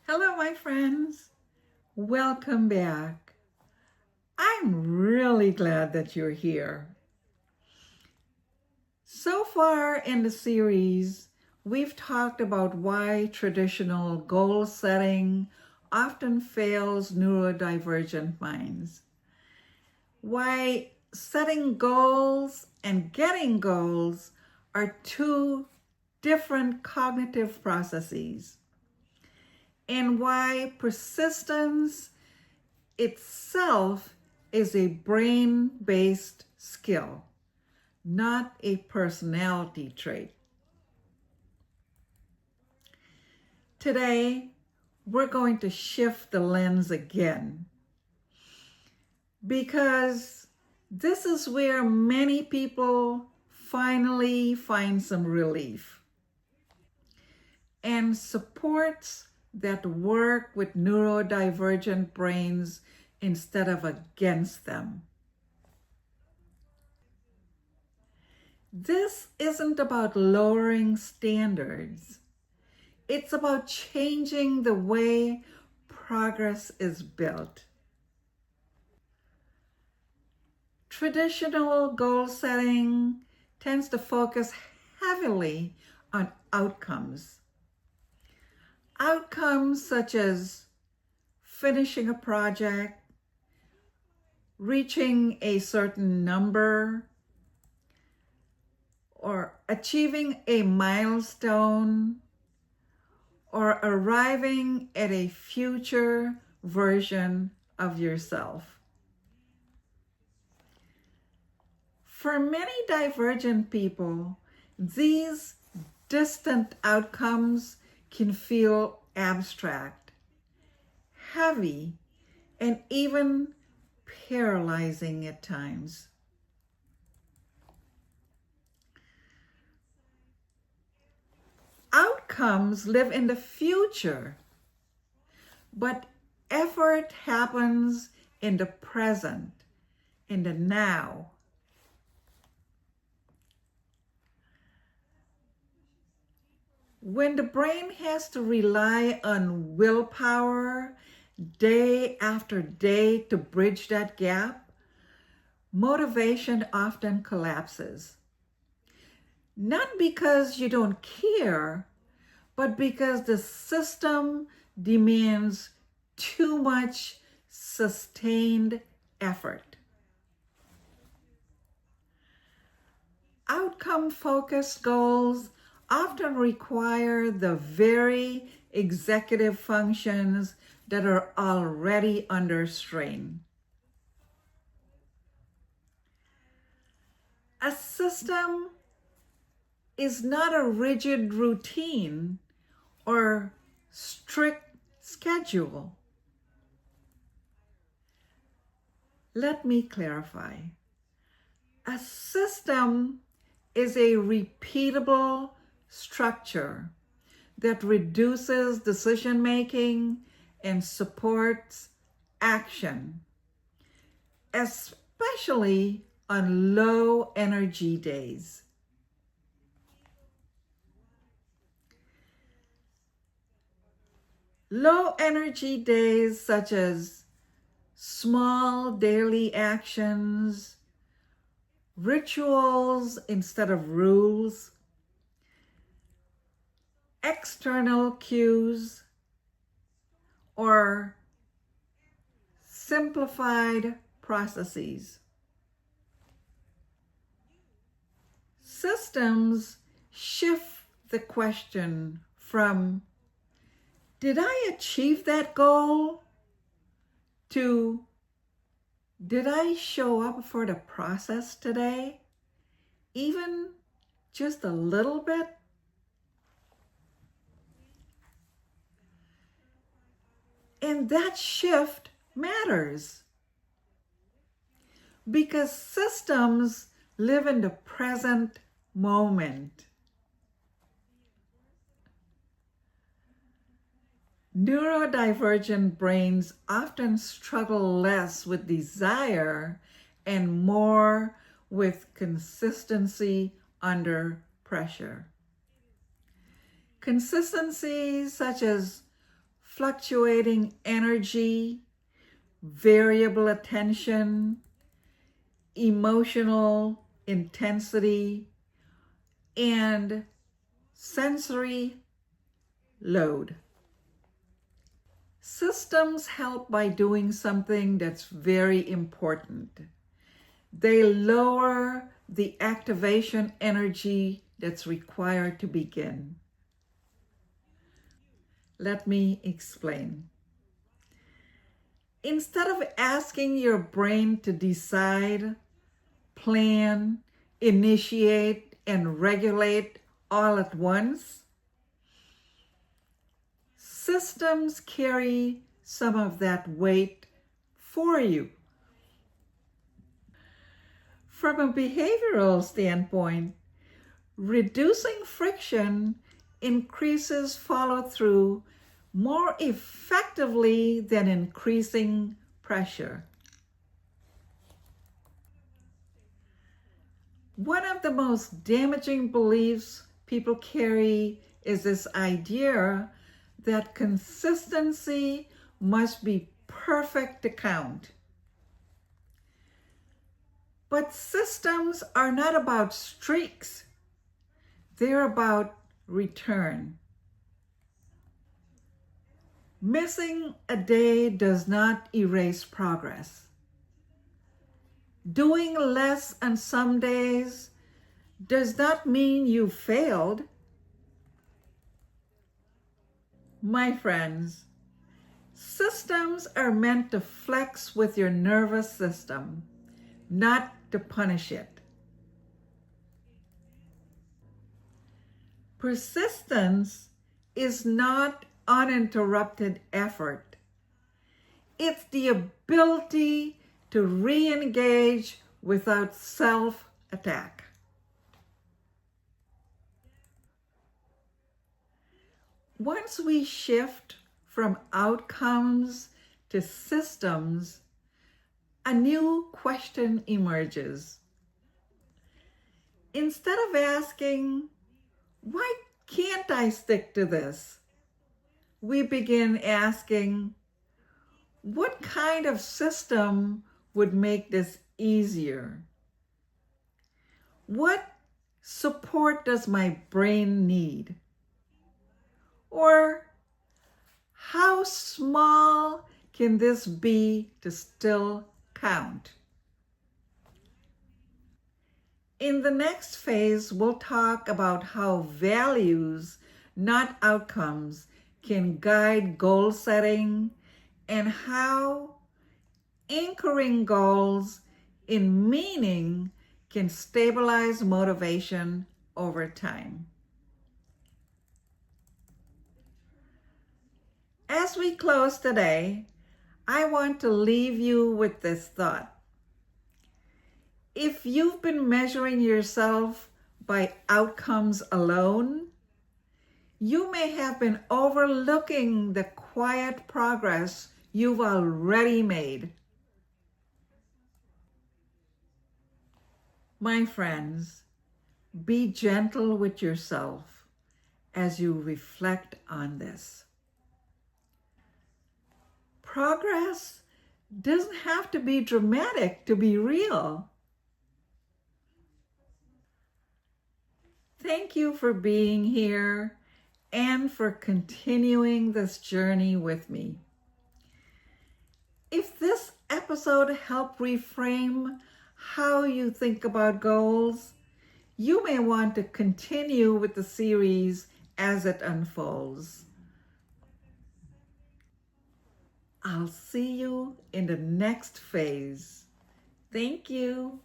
Hello, my friends. Welcome back. I'm really glad that you're here. So far in the series, we've talked about why traditional goal setting often fails neurodivergent minds, why setting goals and getting goals are two different cognitive processes, and why persistence itself is a brain-based skill, not a personality trait. Today, we're going to shift the lens again because this is where many people finally find some relief and supports that work with neurodivergent brains instead of against them. This isn't about lowering standards. It's about changing the way progress is built. Traditional goal setting tends to focus heavily on outcomes. Outcomes such as finishing a project, reaching a certain number, or achieving a milestone, or arriving at a future version of yourself. For many divergent people, these distant outcomes can feel abstract, heavy, and even paralyzing at times. Outcomes live in the future, but effort happens in the present, in the now. When the brain has to rely on willpower day after day to bridge that gap, motivation often collapses. Not because you don't care, but because the system demands too much sustained effort. Outcome-focused goals often require the very executive functions that are already under strain. A system is not a rigid routine or strict schedule. Let me clarify. A system is a repeatable structure that reduces decision-making and supports action, especially on low energy days. Low energy days such as small daily actions, rituals instead of rules, external cues, or simplified processes. Systems shift the question from, did I achieve that goal? To, did I show up for the process today? Even just a little bit? And that shift matters because systems live in the present moment. Neurodivergent brains often struggle less with desire and more with consistency under pressure. Consistency such as fluctuating energy, variable attention, emotional intensity, and sensory load. Systems help by doing something that's very important. They lower the activation energy that's required to begin. Let me explain. Instead of asking your brain to decide, plan, initiate, and regulate all at once, systems carry some of that weight for you. From a behavioral standpoint, reducing friction increases follow-through more effectively than increasing pressure. One of the most damaging beliefs people carry is this idea that consistency must be perfect to count. But systems are not about streaks. They're about return. Missing a day does not erase progress. Doing less on some days does not mean you failed. My friends, systems are meant to flex with your nervous system, not to punish it. Persistence is not uninterrupted effort. It's the ability to re-engage without self-attack. Once we shift from outcomes to systems, a new question emerges. Instead of asking, why can't I stick to this? We begin asking, what kind of system would make this easier? What support does my brain need? Or how small can this be to still count? In the next phase, we'll talk about how values, not outcomes, can guide goal setting and how anchoring goals in meaning can stabilize motivation over time. As we close today, I want to leave you with this thought. If you've been measuring yourself by outcomes alone, you may have been overlooking the quiet progress you've already made. My friends, be gentle with yourself as you reflect on this. Progress doesn't have to be dramatic to be real. Thank you for being here and for continuing this journey with me. If this episode helped reframe how you think about goals, you may want to continue with the series as it unfolds. I'll see you in the next phase. Thank you.